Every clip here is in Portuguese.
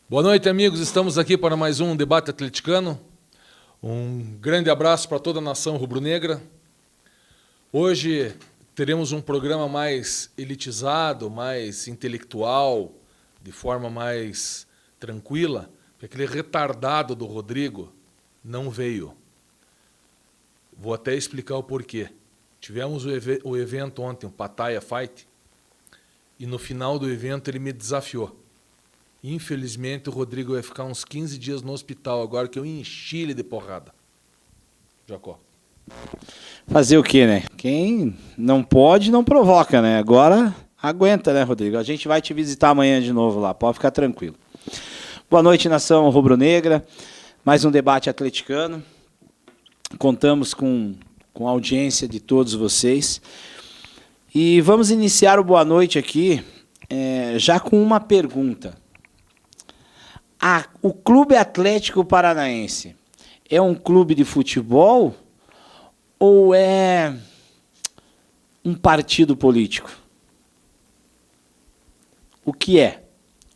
Boa noite, amigos. Estamos aqui para mais um debate atleticano. Um grande abraço para toda a nação rubro-negra. Hoje teremos um programa mais elitizado, mais intelectual, de forma mais tranquila, porque aquele retardado do Rodrigo não veio. Vou até explicar o porquê. Tivemos o evento ontem, o Pattaya Fight, e no final do evento ele me desafiou. Infelizmente, o Rodrigo vai ficar uns 15 dias no hospital agora, que eu enchi ele de porrada. Jacó. Fazer o quê, né? Quem não pode, não provoca, né? Agora, aguenta, né, Rodrigo? A gente vai te visitar amanhã de novo lá, pode ficar tranquilo. Boa noite, nação rubro-negra. Mais um debate atleticano. Contamos com a audiência de todos vocês. E vamos iniciar o boa noite aqui já com uma pergunta. O Clube Atlético Paranaense é um clube de futebol ou é um partido político? O que é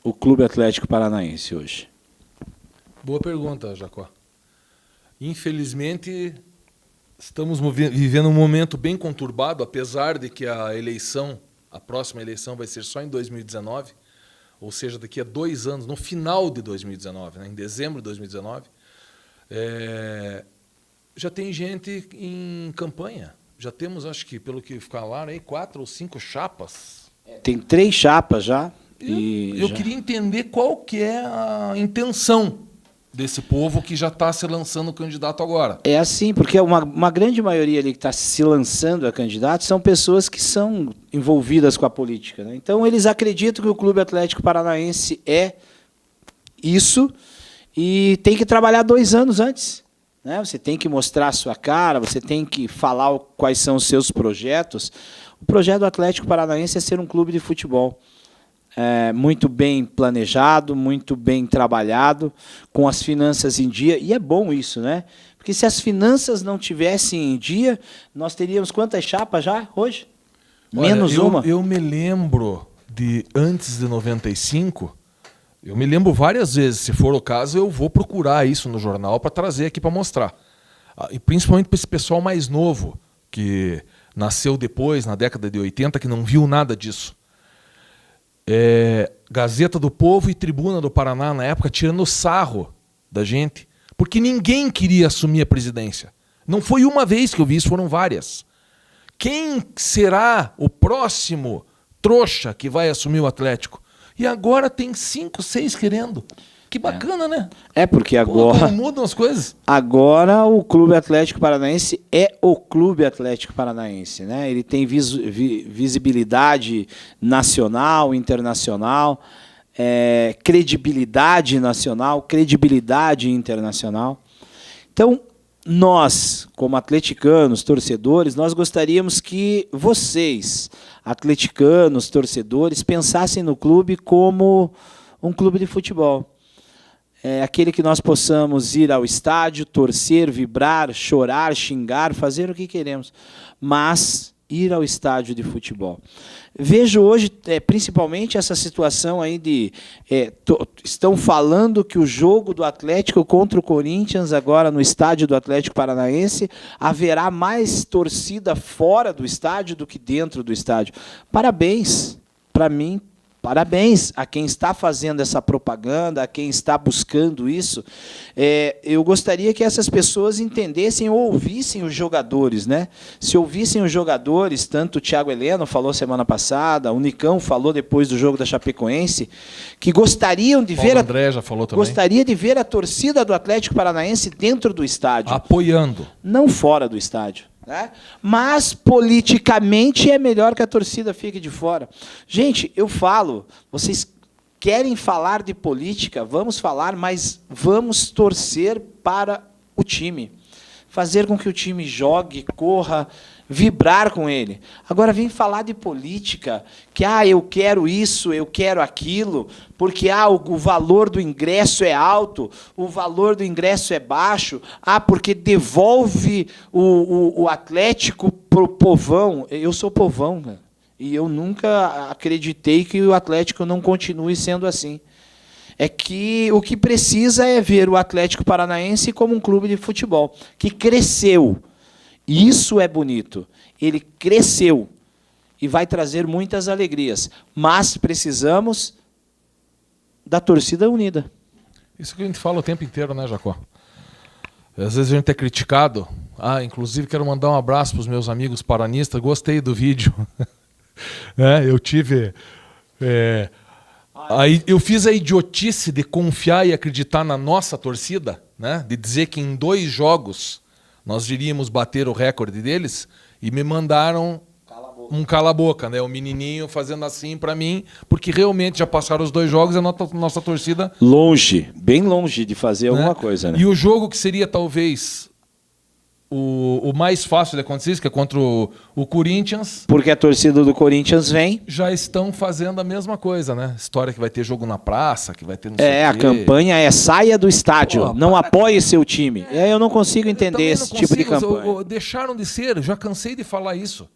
o Clube Atlético Paranaense hoje? Boa pergunta, Jacó. Infelizmente, estamos vivendo um momento bem conturbado, apesar de que a próxima eleição vai ser só em 2019, ou seja, daqui a 2 anos, no final de 2019, né, em dezembro de 2019, já tem gente em campanha. Já temos, acho que, pelo que falaram aí, 4 ou 5 chapas. Tem 3 chapas já. Eu queria entender qual que é a intenção desse povo que já está se lançando candidato agora. É assim, porque uma grande maioria ali que está se lançando a candidato são pessoas que são envolvidas com a política, né? Então, eles acreditam que o Clube Atlético Paranaense é isso e tem que trabalhar 2 anos antes, né? Você tem que mostrar a sua cara, você tem que falar quais são os seus projetos. O projeto do Atlético Paranaense é ser um clube de futebol. Muito bem planejado, muito bem trabalhado, com as finanças em dia, e é bom isso, né? Porque se as finanças não tivessem em dia, nós teríamos quantas chapas já hoje? Olha, menos uma. Eu me lembro de antes de 95, eu me lembro várias vezes, se for o caso, eu vou procurar isso no jornal para trazer aqui para mostrar. E principalmente para esse pessoal mais novo, que nasceu depois, na década de 80, que não viu nada disso. Gazeta do Povo e Tribuna do Paraná, na época, tirando sarro da gente, porque ninguém queria assumir a presidência. Não foi uma vez que eu vi isso, foram várias. Quem será o próximo trouxa que vai assumir o Atlético? E agora tem 5, 6 querendo. Que bacana, né? Porque agora... Como mudam as coisas. Agora o Clube Atlético Paranaense é o Clube Atlético Paranaense, né? Ele tem visibilidade nacional, internacional, credibilidade nacional, credibilidade internacional. Então, nós, como atleticanos, torcedores, nós gostaríamos que vocês, atleticanos, torcedores, pensassem no clube como um clube de futebol. Aquele que nós possamos ir ao estádio, torcer, vibrar, chorar, xingar, fazer o que queremos, mas ir ao estádio de futebol. Vejo hoje, principalmente, essa situação aí de... estão falando que o jogo do Atlético contra o Corinthians, agora no estádio do Atlético Paranaense, haverá mais torcida fora do estádio do que dentro do estádio. Parabéns. Para mim, Parabéns a quem está fazendo essa propaganda, a quem está buscando isso. Eu gostaria que essas pessoas entendessem ou ouvissem os jogadores, né? Se ouvissem os jogadores, tanto o Thiago Heleno falou semana passada, o Nicão falou depois do jogo da Chapecoense, que gostariam de ver André já falou também. Gostaria de ver a torcida do Atlético Paranaense dentro do estádio. Apoiando. Não fora do estádio. Né? Mas, politicamente, é melhor que a torcida fique de fora. Gente, eu falo, vocês querem falar de política? Vamos falar, mas vamos torcer para o time. Fazer com que o time jogue, corra, vibrar com ele. Agora vem falar de política, que eu quero isso, eu quero aquilo, porque o valor do ingresso é alto, o valor do ingresso é baixo, porque devolve o Atlético pro povão. Eu sou povão, né? E eu nunca acreditei que o Atlético não continue sendo assim. É que o que precisa é ver o Atlético Paranaense como um clube de futebol, que cresceu. Isso é bonito. Ele cresceu e vai trazer muitas alegrias. Mas precisamos da torcida unida. Isso que a gente fala o tempo inteiro, né, Jacó? Às vezes a gente é criticado. Inclusive quero mandar um abraço para os meus amigos paranistas. Gostei do vídeo. Eu tive... Aí eu fiz a idiotice de confiar e acreditar na nossa torcida, né? De dizer que em 2 jogos nós iríamos bater o recorde deles, e me mandaram um cala-boca, né? O menininho fazendo assim para mim, porque realmente já passaram os 2 jogos e a nossa torcida... Longe, bem longe de fazer alguma coisa, né? E o jogo que seria talvez o mais fácil de acontecer, que é contra o Corinthians... Porque a torcida do Corinthians vem... Já estão fazendo a mesma coisa, né? História que vai ter jogo na praça, que vai ter... Não sei a campanha é saia do estádio, não apoie seu time. Eu não consigo entender esse tipo de campanha. Deixaram de ser, eu já cansei de falar isso.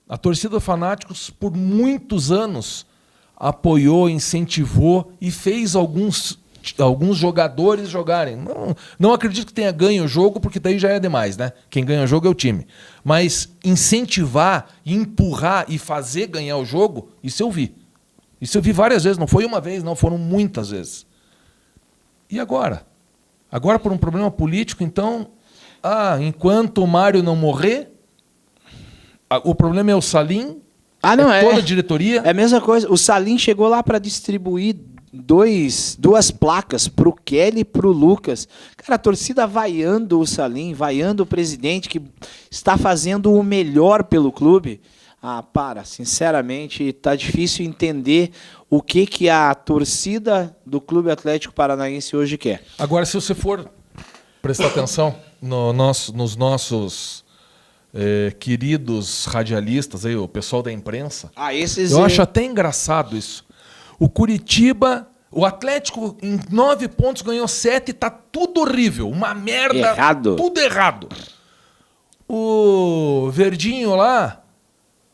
A torcida Fanáticos, por muitos anos, apoiou, incentivou e fez alguns jogadores jogarem. Não acredito que tenha ganho o jogo, porque daí já é demais, né? Quem ganha o jogo é o time. Mas incentivar, empurrar e fazer ganhar o jogo, isso eu vi. Isso eu vi várias vezes, não foi uma vez, não, foram muitas vezes. E agora? Agora, por um problema político, então, enquanto o Mário não morrer, o problema é o Salim, toda a diretoria. É a mesma coisa. O Salim chegou lá para distribuir 2 placas para o Kelly e para o Lucas. Cara, a torcida vaiando o Salim, vaiando o presidente, que está fazendo o melhor pelo clube. Sinceramente, está difícil entender o que a torcida do Clube Atlético Paranaense hoje quer. Agora, se você for prestar atenção nos nossos queridos radialistas, aí, o pessoal da imprensa, eu acho até engraçado isso. O Curitiba, o Atlético, em 9 pontos, ganhou 7, tá tudo horrível. Uma merda. Errado. Tudo errado. O Verdinho lá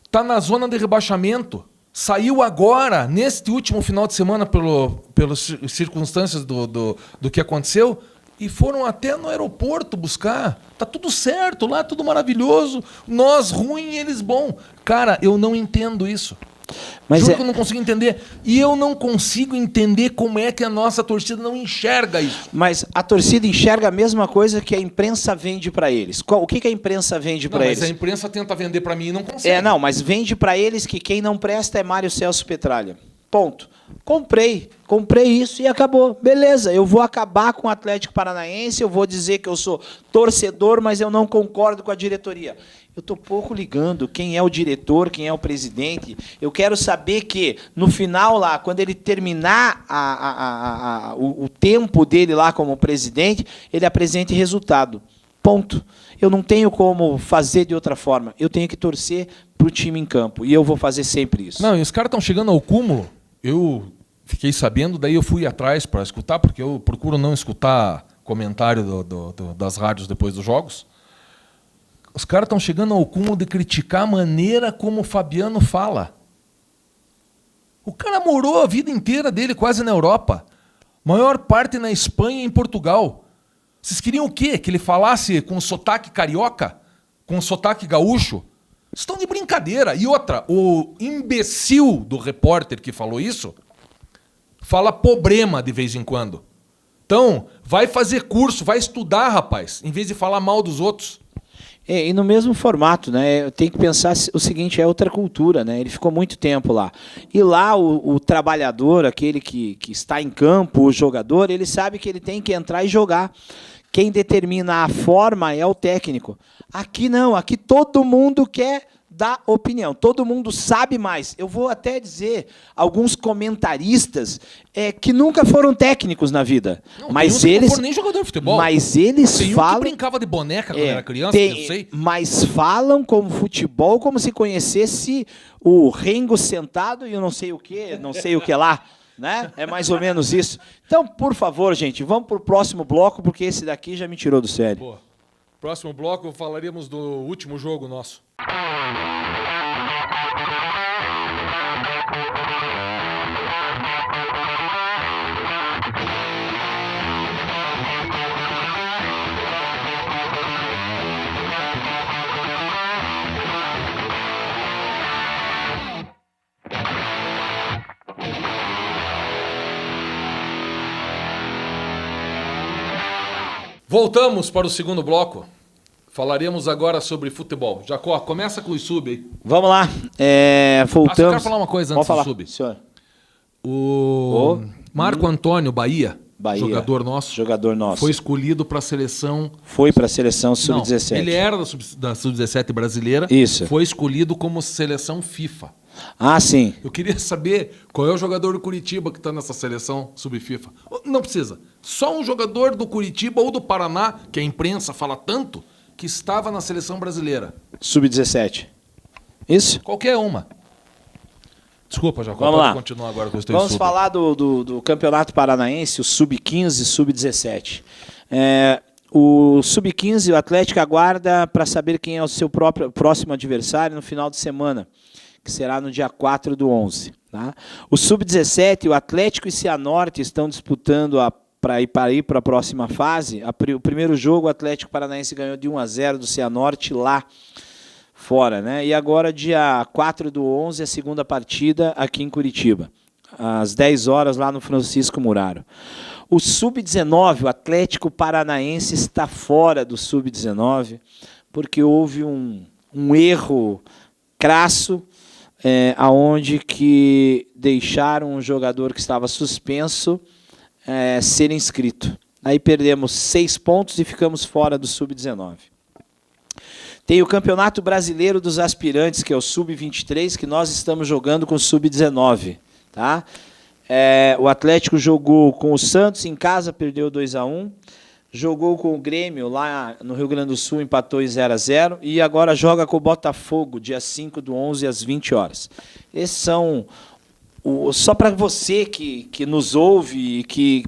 tá na zona de rebaixamento. Saiu agora, neste último final de semana, pelas circunstâncias do que aconteceu, e foram até no aeroporto buscar. Tá tudo certo lá, tudo maravilhoso. Nós ruim, eles bom. Cara, eu não entendo isso. Juro que eu não consigo entender. E eu não consigo entender como é que a nossa torcida não enxerga isso. Mas a torcida enxerga a mesma coisa que a imprensa vende para eles. O que a imprensa vende para eles? Mas a imprensa tenta vender para mim e não consegue. Mas vende para eles que quem não presta é Mário Celso Petralha. Ponto. Comprei isso e acabou. Beleza, eu vou acabar com o Atlético Paranaense, eu vou dizer que eu sou torcedor, mas eu não concordo com a diretoria. Eu estou pouco ligando quem é o diretor, quem é o presidente. Eu quero saber que, no final, lá, quando ele terminar o tempo dele lá como presidente, ele apresente resultado. Ponto. Eu não tenho como fazer de outra forma. Eu tenho que torcer para o time em campo. E eu vou fazer sempre isso. Não, e os caras estão chegando ao cúmulo. Eu fiquei sabendo, daí eu fui atrás para escutar, porque eu procuro não escutar comentário das rádios depois dos jogos. Os caras estão chegando ao cúmulo de criticar a maneira como o Fabiano fala. O cara morou a vida inteira dele quase na Europa. Maior parte na Espanha e em Portugal. Vocês queriam o quê? Que ele falasse com sotaque carioca? Com sotaque gaúcho? Estão de brincadeira. E outra, o imbecil do repórter que falou isso fala problema de vez em quando. Então, vai fazer curso, vai estudar, rapaz, em vez de falar mal dos outros. E no mesmo formato, né? Tem que pensar o seguinte, é outra cultura, né? Ele ficou muito tempo lá. E lá o trabalhador, aquele que está em campo, o jogador, ele sabe que ele tem que entrar e jogar. Quem determina a forma é o técnico. Aqui não, aqui todo mundo quer dar opinião, todo mundo sabe mais. Eu vou até dizer, alguns comentaristas que nunca foram técnicos na vida. Não, mas tem uns eles que não foram nem jogador de futebol. Mas eles tem falam. Um que brincava de boneca quando era criança, que eu sei. Mas falam como futebol, como se conhecesse o Ringo sentado e eu não sei o que lá. Né? É mais ou menos isso. Então, por favor, gente, vamos para o próximo bloco, porque esse daqui já me tirou do sério. Boa. Próximo bloco, falaríamos do último jogo nosso. Voltamos para o segundo bloco. Falaremos agora sobre futebol. Jacó, começa com o sub aí. Vamos lá. Voltamos. Eu quero falar uma coisa antes do sub. Senhor. O Marco Antônio Bahia, jogador nosso, foi escolhido para a seleção... Foi para a seleção sub-17. Ele era da sub-17 brasileira. Isso. Foi escolhido como seleção FIFA. Ah, sim. Eu queria saber qual é o jogador do Curitiba que está nessa seleção sub-FIFA. Não precisa. Só um jogador do Curitiba ou do Paraná, que a imprensa fala tanto, que estava na seleção brasileira. Sub-17. Isso? Qualquer uma. Desculpa, Jacó. Vamos lá. Continuar agora com o teu Vamos falar do Campeonato Paranaense, o Sub-15 e Sub-17. O Sub-15, o Atlético aguarda para saber quem é o seu próximo adversário no final de semana, que será no dia 4/11. Tá? O Sub-17, o Atlético e Cianorte estão disputando para ir para a próxima fase. O primeiro jogo, o Atlético Paranaense ganhou de 1-0 do Cianorte lá fora, né? E agora, dia 4/11, a segunda partida aqui em Curitiba, às 10 horas lá no Francisco Muraro. O Sub-19, o Atlético Paranaense está fora do Sub-19, porque houve um erro crasso, aonde que deixaram um jogador que estava suspenso ser inscrito. Aí perdemos 6 pontos e ficamos fora do Sub-19. Tem o Campeonato Brasileiro dos Aspirantes, que é o Sub-23, que nós estamos jogando com o Sub-19. Tá? O Atlético jogou com o Santos em casa, perdeu 2-1. Jogou com o Grêmio lá no Rio Grande do Sul, empatou em 0-0. E agora joga com o Botafogo, dia 5/11, às 20 horas. Esses são... Só para você que nos ouve e que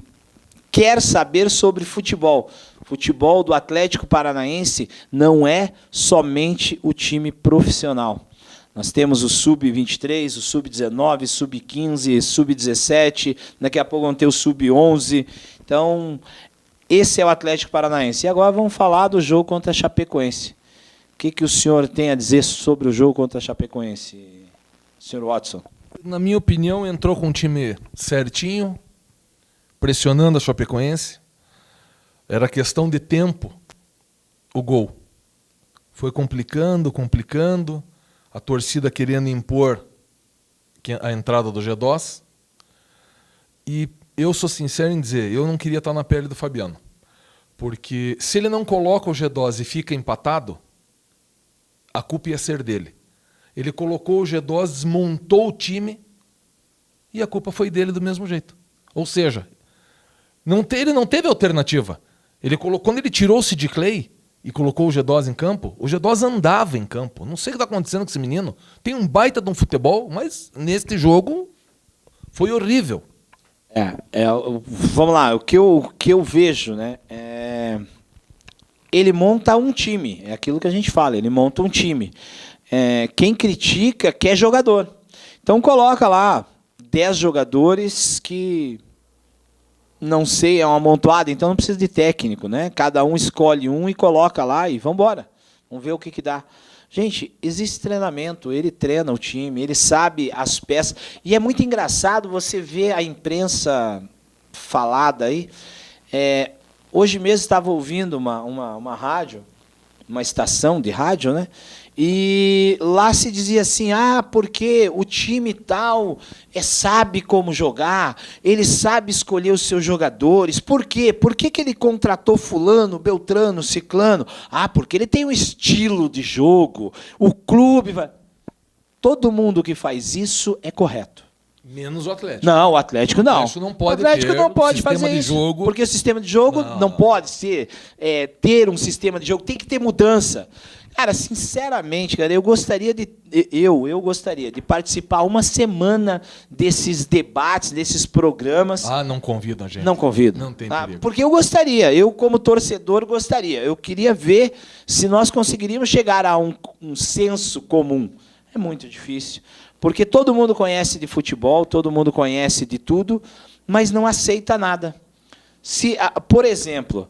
quer saber sobre futebol. Futebol do Atlético Paranaense não é somente o time profissional. Nós temos o Sub-23, o Sub-19, Sub-15, Sub-17, daqui a pouco vamos ter o Sub-11. Então, esse é o Atlético Paranaense. E agora vamos falar do jogo contra a Chapecoense. O que o senhor tem a dizer sobre o jogo contra a Chapecoense, senhor Watson? Na minha opinião, entrou com um time certinho, pressionando a Chapecoense. Era questão de tempo o gol. Foi complicando, a torcida querendo impor a entrada do G2. E eu sou sincero em dizer, eu não queria estar na pele do Fabiano. Porque se ele não coloca o G2 e fica empatado, a culpa ia ser dele. Ele colocou o G2, desmontou o time e a culpa foi dele do mesmo jeito. Ou seja, ele não teve alternativa. Quando ele tirou o Sid Clay e colocou o G2 em campo, o G2 andava em campo. Não sei o que está acontecendo com esse menino. Tem um baita de um futebol, mas neste jogo foi horrível. Vamos lá, o que eu vejo, né? Ele monta um time, é aquilo que a gente fala, ele monta um time. Quem critica quer jogador. Então coloca lá 10 jogadores que... não sei, é uma amontoada, então não precisa de técnico, né? Cada um escolhe um e coloca lá e vamos Vamos ver o que, que dá. Gente, existe treinamento, ele treina o time, ele sabe as peças. E é muito engraçado você ver a imprensa falada aí. Hoje mesmo estava ouvindo uma rádio, uma estação de rádio, né? E lá se dizia assim, porque o time tal sabe como jogar, ele sabe escolher os seus jogadores. Por quê? Por que ele contratou fulano, beltrano, ciclano? Porque ele tem um estilo de jogo, o clube vai... Todo mundo que faz isso é correto. Menos o Atlético. Não, o Atlético não. O Atlético não pode o Atlético ter não pode sistema fazer de isso, jogo. porque o sistema de jogo não pode ser ter um sistema de jogo, tem que ter mudança. Cara, sinceramente, cara, eu gostaria de participar uma semana desses debates, desses programas. Não convidam a gente. Não convido. Não tem perigo. Porque eu como torcedor gostaria. Eu queria ver se nós conseguiríamos chegar a um senso comum. É muito difícil, porque todo mundo conhece de futebol, todo mundo conhece de tudo, mas não aceita nada. Por exemplo,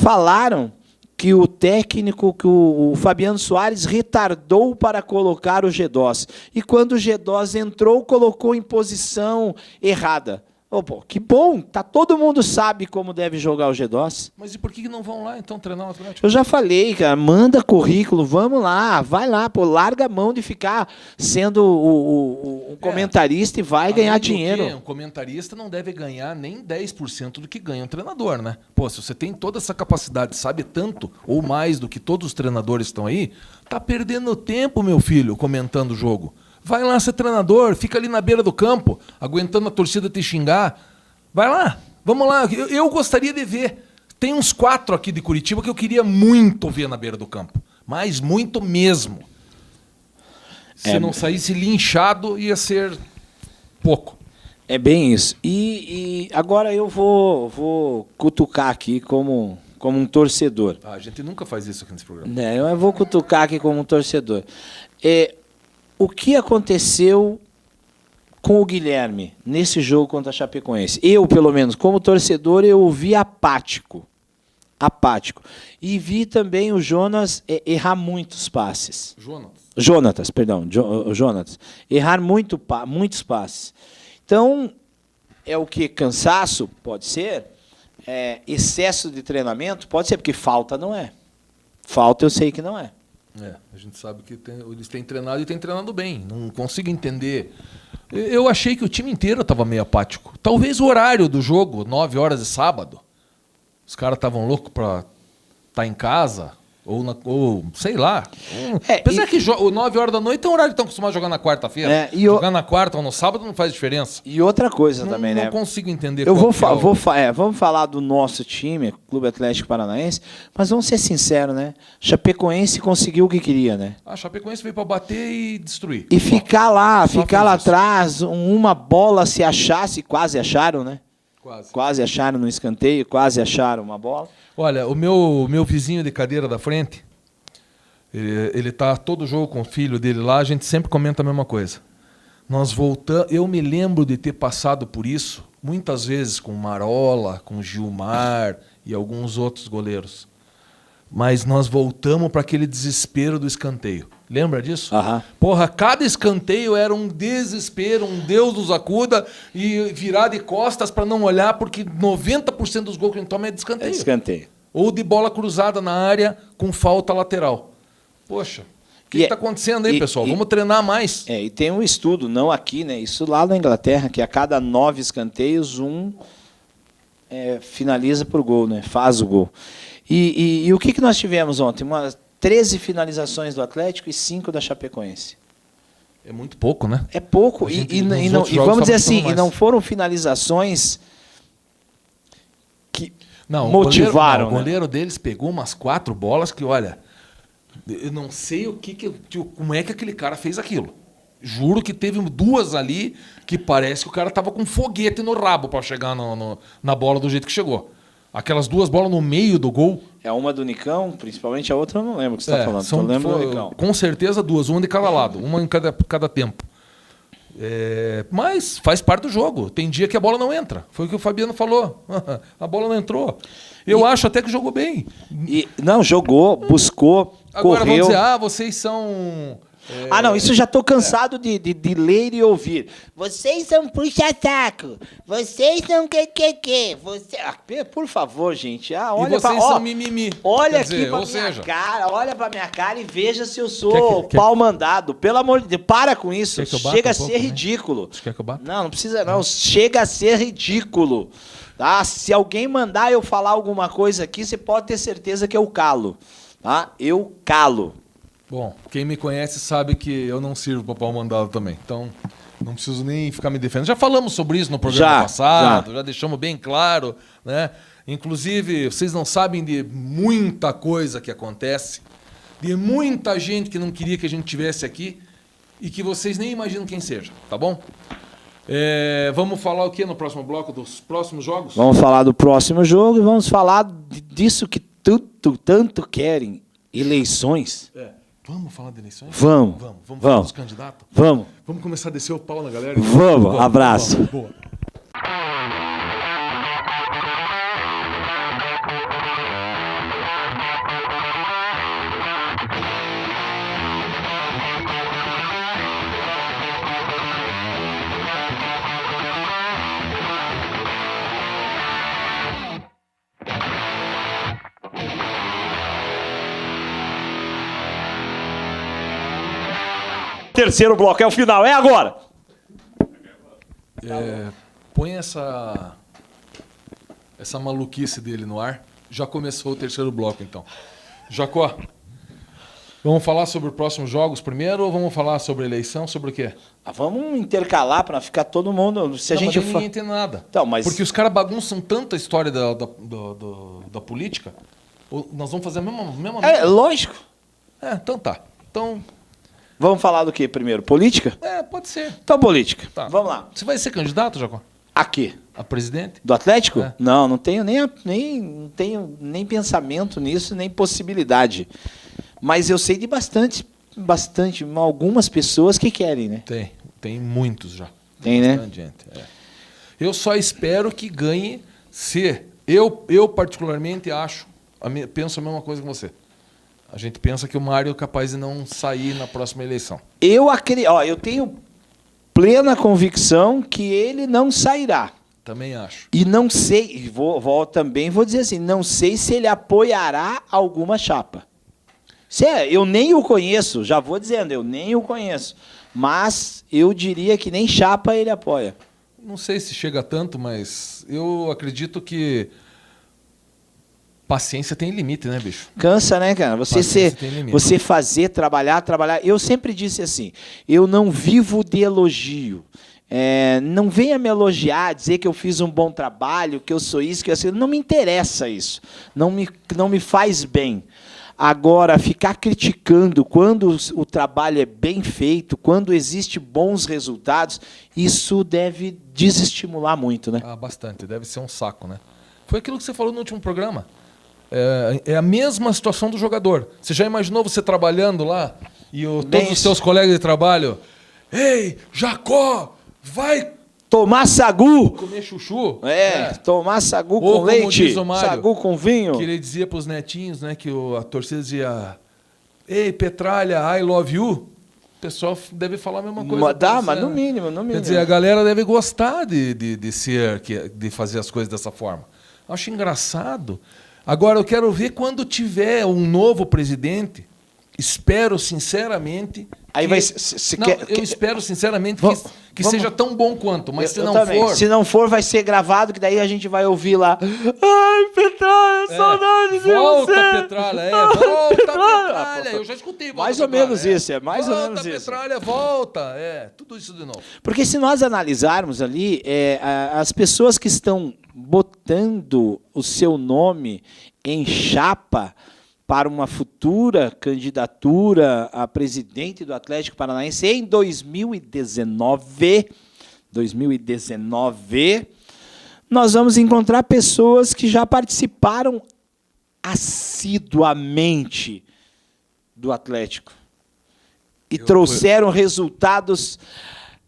falaram que o técnico, que o Fabiano Soares retardou para colocar o Gedós. E quando o Gedós entrou, colocou em posição errada. Que bom, todo mundo sabe como deve jogar o Gedós. Mas e por que não vão lá, então, treinar o Atlético? Eu já falei, cara, manda currículo, vamos lá, vai lá, larga a mão de ficar sendo um comentarista e vai ganhar dinheiro. Um comentarista não deve ganhar nem 10% do que ganha um treinador, né? Pô, se você tem toda essa capacidade, sabe tanto ou mais do que todos os treinadores estão aí, tá perdendo tempo, meu filho, comentando o jogo. Vai lá ser treinador, fica ali na beira do campo, aguentando a torcida te xingar. Vai lá, vamos lá. Eu gostaria de ver. Tem uns 4 aqui de Curitiba que eu queria muito ver na beira do campo. Mas muito mesmo. Se não saísse linchado, ia ser pouco. É bem isso. E agora eu vou cutucar aqui como um torcedor. A gente nunca faz isso aqui nesse programa. Eu vou cutucar aqui como um torcedor. O que aconteceu com o Guilherme nesse jogo contra a Chapecoense? Eu, pelo menos, como torcedor, eu o vi apático. E vi também o Jonas errar muitos passes. Jonatas. Errar muitos passes. Então, é o que? Cansaço? Pode ser. Excesso de treinamento? Pode ser, porque falta não é. Falta eu sei que não é. A gente sabe que eles têm treinado e têm treinado bem. Não consigo entender. Eu achei que o time inteiro estava meio apático. Talvez o horário do jogo, 9 horas de sábado. Os caras estavam loucos para estar em casa. Ou sei lá. Apesar que 9 horas da noite é um horário que estão acostumados a jogar na quarta-feira. Jogar na quarta ou no sábado não faz diferença. E outra coisa também, né? Não consigo entender. Vamos falar do nosso time, Clube Atlético Paranaense, mas vamos ser sinceros, né? Chapecoense conseguiu o que queria, né? A Chapecoense veio para bater e destruir. E ficar lá atrás, uma bola se achasse, quase acharam, né? Quase acharam no escanteio, quase acharam uma bola. Olha, o meu vizinho de cadeira da frente, ele tá todo jogo com o filho dele lá, a gente sempre comenta a mesma coisa. Nós voltamos, eu me lembro de ter passado por isso, muitas vezes com Marola, com Gilmar e alguns outros goleiros. Mas nós voltamos para aquele desespero do escanteio. Lembra disso? Porra, cada escanteio era um desespero, um Deus nos acuda, e virar de costas para não olhar, porque 90% dos gols que a gente toma é de escanteio. Escanteio. Ou de bola cruzada na área com falta lateral. Poxa, o que está acontecendo aí, pessoal? Vamos treinar mais. E tem um estudo, não aqui, né? Isso lá na Inglaterra, que a cada 9 escanteios, finaliza por gol, né? Faz o gol. E o que nós tivemos ontem? 13 finalizações do Atlético e 5 da Chapecoense. É muito pouco, né? É pouco. E vamos dizer assim, e não foram finalizações que motivaram. O goleiro deles pegou umas 4 bolas que, olha, eu não sei como é que aquele cara fez aquilo. Juro que teve 2 ali que parece que o cara estava com um foguete no rabo para chegar na bola do jeito que chegou. Aquelas 2 bolas no meio do gol. É uma do Nicão, principalmente a outra eu não lembro o que você está falando. Do Nicão. Com certeza 2, uma de cada lado, uma em cada tempo. Mas faz parte do jogo. Tem dia que a bola não entra. Foi o que o Fabiano falou. A bola não entrou. Eu acho até que jogou bem. Não, jogou, buscou, Agora correu. vamos dizer, vocês são... Não, isso eu já estou cansado de ler e ouvir. Vocês são puxa-saco. Vocês são que. Você... por favor, gente. Olha e vocês são mimimi. Olha Quer dizer, aqui pra ou minha seja... cara, olha pra minha cara e veja se eu sou pau mandado. Pelo amor de Deus, para com isso. Quer que eu bata Chega a pouco, ser né? ridículo. Quer que eu bata? Não precisa não. Chega a ser ridículo. Tá? Se alguém mandar eu falar alguma coisa aqui, você pode ter certeza que eu calo. Tá? Eu calo. Bom, quem me conhece sabe que eu não sirvo para pau mandado também. Então, não preciso nem ficar me defendendo. Já falamos sobre isso no programa passado, já deixamos bem claro, né? Inclusive, vocês não sabem de muita coisa que acontece, de muita gente que não queria que a gente tivesse aqui e que vocês nem imaginam quem seja, tá bom? Vamos falar o que no próximo bloco dos próximos jogos? Vamos falar do próximo jogo e vamos falar disso que tanto querem, eleições. Vamos falar de eleições? Vamos falar dos candidatos? Vamos Começar a descer o pau na galera? Vamos. Abraço. Boa. Terceiro bloco, é o final, é agora. Põe essa maluquice dele no ar. Já começou o terceiro bloco, então. Jacó, vamos falar sobre os próximos jogos primeiro ou vamos falar sobre a eleição? Sobre o quê? Vamos intercalar para ficar todo mundo... Se a gente mas ninguém entende nada. Então, mas... Porque os caras bagunçam tanto a história da política. Nós vamos fazer a mesma lógico. Então tá. Então... Vamos falar do que primeiro? Política? Pode ser. Então, política. Tá. Vamos lá. Você vai ser candidato, Jacó? A quê? A presidente? Do Atlético? É. Não tenho não tenho nem pensamento nisso, nem possibilidade. Mas eu sei de bastante, algumas pessoas que querem, né? Tem muitos já. Tem, né? Bastante gente. Eu só espero que ganhe se... Eu particularmente penso a mesma coisa que você. A gente pensa que o Mário é capaz de não sair na próxima eleição. Eu tenho plena convicção que ele não sairá. Também acho. E não sei, também vou dizer assim, não sei se ele apoiará alguma chapa. Eu nem o conheço, já vou dizendo, eu nem o conheço. Mas eu diria que nem chapa ele apoia. Não sei se chega tanto, mas eu acredito que paciência tem limite, né, bicho? Cansa, né, cara? Você fazer, trabalhar. Eu sempre disse assim, eu não vivo de elogio. Não venha me elogiar, dizer que eu fiz um bom trabalho, que eu sou isso, que eu sou... Não me interessa isso. Não me faz bem. Agora, ficar criticando quando o trabalho é bem feito, quando existem bons resultados, isso deve desestimular muito, né? Bastante. Deve ser um saco, né? Foi aquilo que você falou no último programa. É a mesma situação do jogador. Você já imaginou você trabalhando lá e todos os seus colegas de trabalho... Ei, Jacó, vai tomar sagu. Comer chuchu. Tomar sagu ou com leite, diz o Mário, sagu com vinho. Que ele dizia para os netinhos, né, que a torcida dizia: ei, Petralha, I love you. O pessoal deve falar a mesma coisa. Mas no mínimo. Quer dizer, a galera deve gostar de fazer as coisas dessa forma. Acho engraçado. Agora, eu quero ver quando tiver um novo presidente. Espero sinceramente. Eu espero sinceramente que seja tão bom quanto, mas se não também. for. Se não for, vai ser gravado, que daí a gente vai ouvir lá. Ai, Petralha, saudades de volta, você. Petralha, volta, Petralha. Eu já escutei. Mais ou menos isso, mais ou menos isso. Volta, Petralha, volta. Tudo isso de novo. Porque se nós analisarmos ali, as pessoas que estão botando o seu nome em chapa para uma futura candidatura a presidente do Atlético Paranaense em 2019, nós vamos encontrar pessoas que já participaram assiduamente do Atlético e trouxeram resultados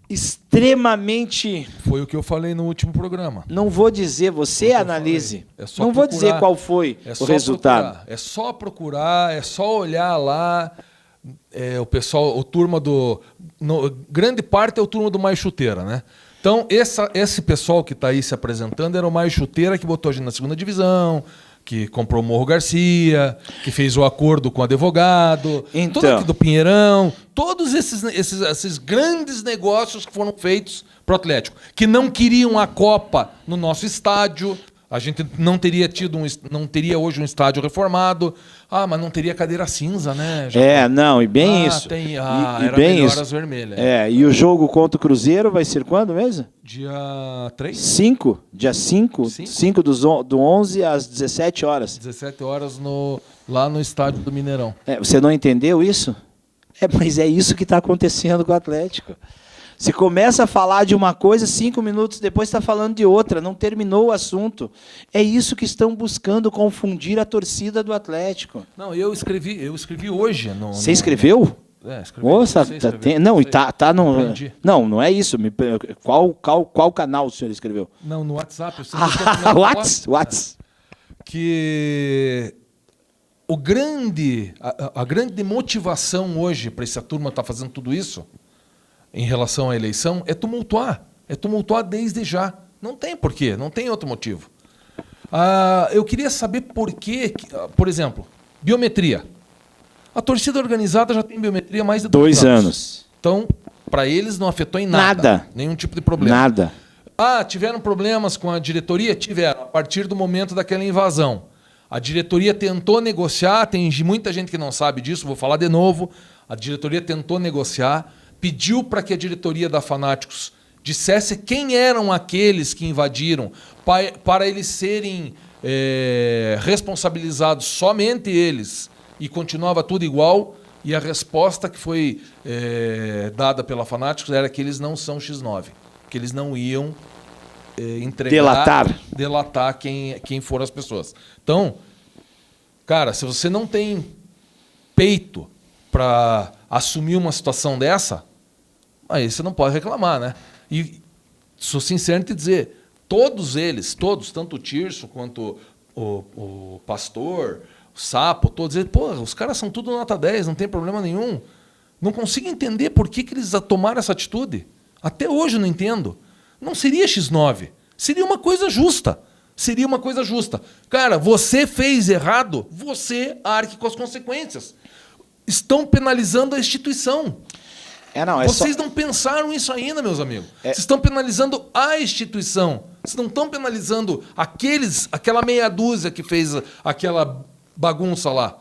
extremamente... Foi o que eu falei no último programa. Não vou dizer, você analise. Não vou dizer qual foi o resultado. É só procurar, é só olhar lá. O pessoal, grande parte é o turma do Mais Chuteira, né? Então, esse pessoal que está aí se apresentando era o Mais Chuteira que botou a gente na segunda divisão, que comprou o Morro Garcia, que fez o acordo com o advogado, então, todo aqui do Pinheirão, todos esses grandes negócios que foram feitos para o Atlético, que não queriam a Copa no nosso estádio. A gente não teria hoje um estádio reformado. Mas não teria cadeira cinza, né? Não, e bem isso. Era bem melhor isso. As vermelhas. E o jogo contra o Cruzeiro vai ser quando mesmo? Dia 3? 5? Dia 5? 5 do 11 às 17 horas. 17 horas lá no estádio do Mineirão. Você não entendeu isso? Mas é isso que está acontecendo com o Atlético. Você começa a falar de uma coisa, 5 minutos depois está falando de outra, não terminou o assunto. É isso que estão buscando, confundir a torcida do Atlético. Não, eu escrevi hoje. Você escreveu? Escrevi. Nossa, tá no... Não é isso. Qual canal o senhor escreveu? Não, no WhatsApp. WhatsApp. Que a grande motivação hoje para essa turma estar fazendo tudo isso, em relação à eleição, é tumultuar. É tumultuar desde já. Não tem porquê, não tem outro motivo. Eu queria saber por quê, por exemplo, biometria. A torcida organizada já tem biometria há mais de 2 anos. Então, para eles não afetou em nada. Nenhum tipo de problema. Nada. Tiveram problemas com a diretoria? Tiveram, a partir do momento daquela invasão. A diretoria tentou negociar, tem muita gente que não sabe disso, vou falar de novo. A diretoria tentou negociar, pediu para que a diretoria da Fanáticos dissesse quem eram aqueles que invadiram, para eles serem responsabilizados, somente eles, e continuava tudo igual. E a resposta que foi dada pela Fanáticos era que eles não são X9, que eles não iam delatar quem foram as pessoas. Então, cara, se você não tem peito para assumir uma situação dessa, aí você não pode reclamar, né? E sou sincero em te dizer, todos eles, tanto o Tirso quanto o Pastor, o Sapo, todos eles, os caras são tudo nota 10, não tem problema nenhum. Não consigo entender por que eles tomaram essa atitude. Até hoje eu não entendo. Não seria X9, seria uma coisa justa. Seria uma coisa justa. Cara, você fez errado, você arque com as consequências. Estão penalizando a instituição. Vocês não pensaram isso ainda, meus amigos. Vocês estão penalizando a instituição. Vocês não estão penalizando aquela meia dúzia que fez aquela bagunça lá.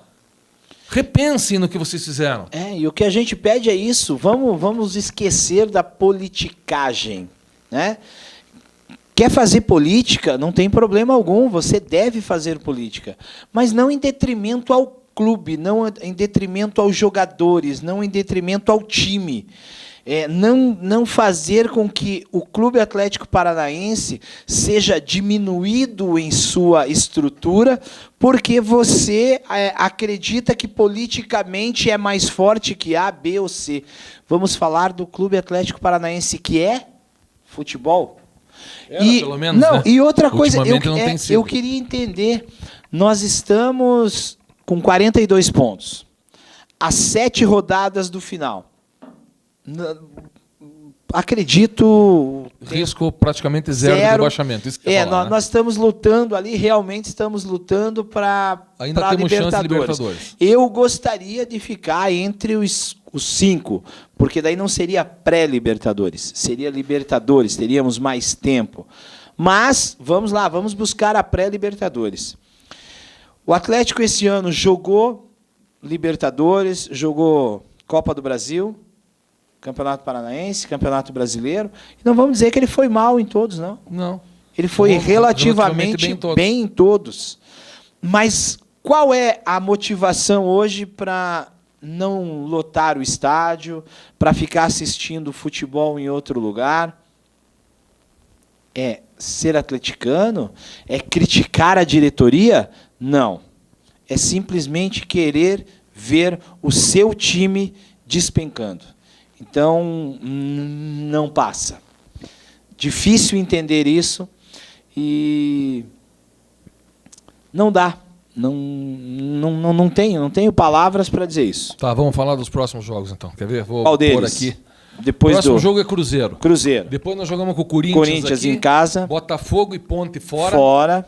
Repensem no que vocês fizeram. E o que a gente pede é isso. Vamos esquecer da politicagem, né? Quer fazer política? Não tem problema algum. Você deve fazer política. Mas não em detrimento ao clube, não em detrimento aos jogadores, não em detrimento ao time. Não fazer com que o Clube Atlético Paranaense seja diminuído em sua estrutura, porque você acredita que politicamente é mais forte que A, B ou C. Vamos falar do Clube Atlético Paranaense, que é futebol. Pelo menos, né? E outra coisa, eu queria entender, nós estamos com 42 pontos, a 7 rodadas do final. Acredito... Risco praticamente zero de rebaixamento. Isso que nós estamos lutando ali, realmente estamos lutando para ainda temos chance de Libertadores. Eu gostaria de ficar entre os 5, porque daí não seria pré-Libertadores, seria Libertadores, teríamos mais tempo. Mas, vamos lá, vamos buscar a pré-Libertadores. O Atlético esse ano jogou Libertadores, jogou Copa do Brasil, Campeonato Paranaense, Campeonato Brasileiro. E não vamos dizer que ele foi mal em todos, não. Não. Ele foi relativamente bem em todos. Mas qual é a motivação hoje para não lotar o estádio, para ficar assistindo futebol em outro lugar? É ser atleticano? É criticar a diretoria? Não. É simplesmente querer ver o seu time despencando. Então, não passa. Difícil entender isso e não dá. Não tenho palavras para dizer isso. Tá, vamos falar dos próximos jogos então. Quer ver? Vou Qual pôr deles? aqui. Depois O próximo do jogo é Cruzeiro. Cruzeiro. Depois nós jogamos com o Corinthians aqui, em casa. Botafogo e Ponte fora. Fora.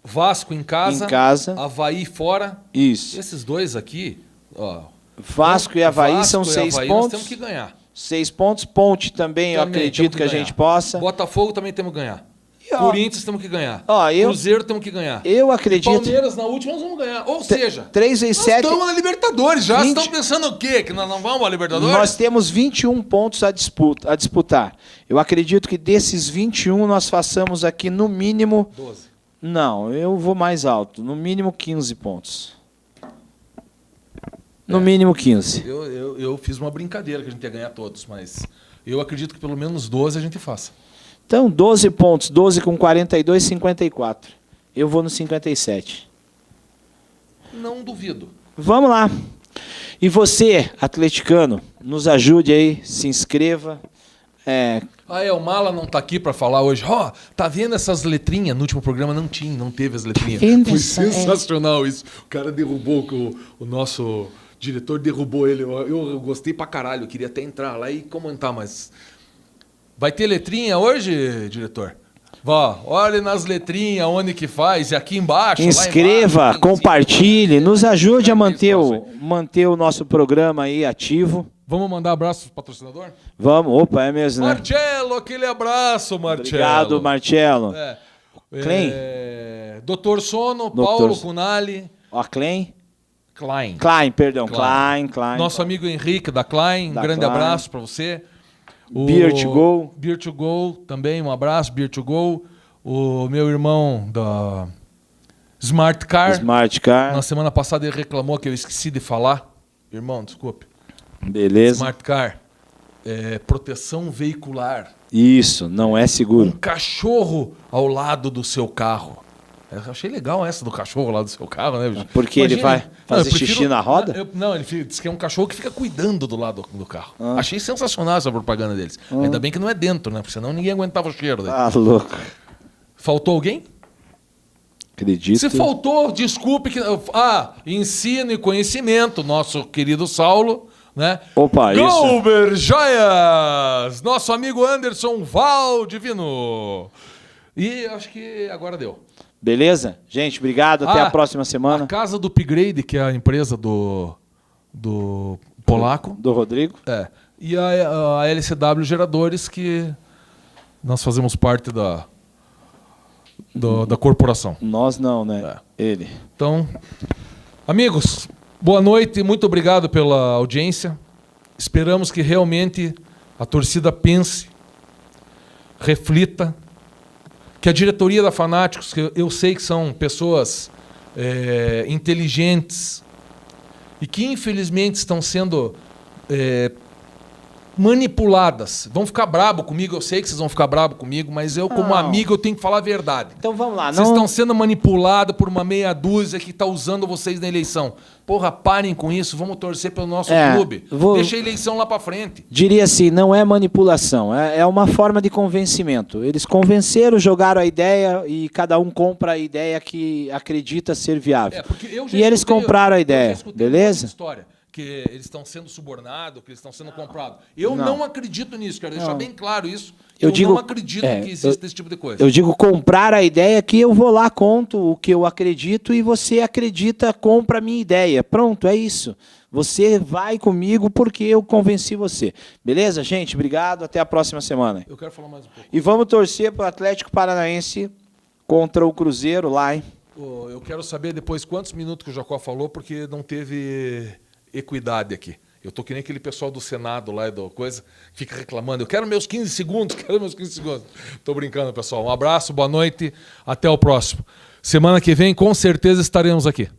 Vasco em casa. Em casa. Havaí fora. Isso. Esses dois aqui, ó. Vasco e Havaí Vasco são e 6 Havaí pontos. Nós temos que ganhar. 6 pontos. Ponte também, eu Também acredito temos que a ganhar. gente possa. Botafogo também temos que ganhar. E, ó, Corinthians temos que ganhar. Ó, Cruzeiro temos que ganhar. Eu acredito. Palmeiras na última nós vamos ganhar. Ou seja, 3 vezes nós 7. estamos na Libertadores já. 20. Estão pensando o quê? Que nós não vamos à Libertadores? Nós temos 21 pontos a disputar. Eu acredito que desses 21 nós façamos aqui no mínimo... 12. Não, eu vou mais alto. No mínimo 15 pontos. No mínimo 15. Eu fiz uma brincadeira que a gente ia ganhar todos, mas eu acredito que pelo menos 12 a gente faça. Então, 12 pontos. 12 com 42, 54. Eu vou no 57. Não duvido. Vamos lá. E você, atleticano, nos ajude aí, se inscreva. O Mala não tá aqui para falar hoje. Ó, tá vendo essas letrinhas? No último programa não teve as letrinhas. vendo Foi essa- sensacional isso. O cara derrubou, o nosso diretor derrubou ele. Eu gostei pra caralho, eu queria até entrar lá e comentar, mas... Vai ter letrinha hoje, diretor? Vá, olhe nas letrinhas, onde que faz, e aqui embaixo, lá Inscreva, embaixo, tem compartilhe, nos ajude a manter Isso, manter o nosso programa aí ativo. Vamos mandar abraço pro patrocinador? Vamos, opa, é mesmo, né? Marcelo, aquele abraço, Marcelo. Obrigado, Marcelo. Klein. Doutor Sono, Doutor Paulo Sono. Cunali, Ó, Klein. Klein. Klein. Nosso amigo Henrique da Klein, Da um grande Klein. abraço para você. Beer to Go. Beer to Go também, um abraço, Beer to Go. O meu irmão da Smart Car. Smart Car. Na semana passada ele reclamou que eu esqueci de falar. Irmão, desculpe. Beleza. Smart Car. Proteção veicular. Isso, não é Um seguro. cachorro ao lado do seu carro. Eu achei legal essa do cachorro lá do seu carro, né, bicho? Porque ele vai fazer eu prefiro- xixi na roda? Não, diz que é um cachorro que fica cuidando do lado do carro. Achei sensacional essa propaganda deles. Ainda bem que não é dentro, né? Porque senão ninguém aguentava o cheiro dele. Ah, louco. Faltou alguém? Acredito. Se faltou, desculpe. Ensino e conhecimento, nosso querido Saulo, né? Opa, isso. Glauber Joias! Nosso amigo Anderson Valdivino. E acho que agora deu. Beleza? Gente, obrigado. Até a próxima semana. A Casa do Upgrade, que é a empresa do polaco. Do Rodrigo. E a LCW Geradores, que nós fazemos parte da corporação. Nós não, né? Ele. Então, amigos, boa noite. Muito obrigado pela audiência. Esperamos que realmente a torcida pense, reflita, que a diretoria da Fanáticos, que eu sei que são pessoas inteligentes e que infelizmente estão sendo manipuladas. Vão ficar brabo comigo, eu sei que vocês vão ficar brabo comigo, mas eu, como Não. amigo, eu tenho que falar a verdade. Então vamos lá. Vocês estão sendo manipulados por uma meia dúzia que está usando vocês na eleição. Porra, parem com isso, vamos torcer pelo nosso clube. Deixa a eleição lá para frente. Diria assim, não é manipulação, é uma forma de convencimento. Eles convenceram, jogaram a ideia e cada um compra a ideia que acredita ser viável. Porque eu já E eles escutei- compraram a eu já ideia, escutei beleza? uma história que eles estão sendo subornados, que eles estão sendo comprados. Eu não acredito nisso, quero deixar bem claro isso. Eu digo- não acredito que exista esse tipo de coisa. Eu digo comprar a ideia que eu vou lá, conto o que eu acredito e você acredita, compra a minha ideia. Pronto, é isso. Você vai comigo porque eu convenci você. Beleza, gente? Obrigado. Até a próxima semana. Eu quero falar mais um pouco. E vamos torcer para o Atlético Paranaense contra o Cruzeiro lá, hein? Eu quero saber depois quantos minutos que o Jacó falou, porque não teve equidade aqui. Eu tô que nem aquele pessoal do Senado lá e do coisa, que fica reclamando. Eu quero meus 15 segundos, quero meus 15 segundos. Tô brincando, pessoal. Um abraço, boa noite, até o próximo. Semana que vem, com certeza, estaremos aqui.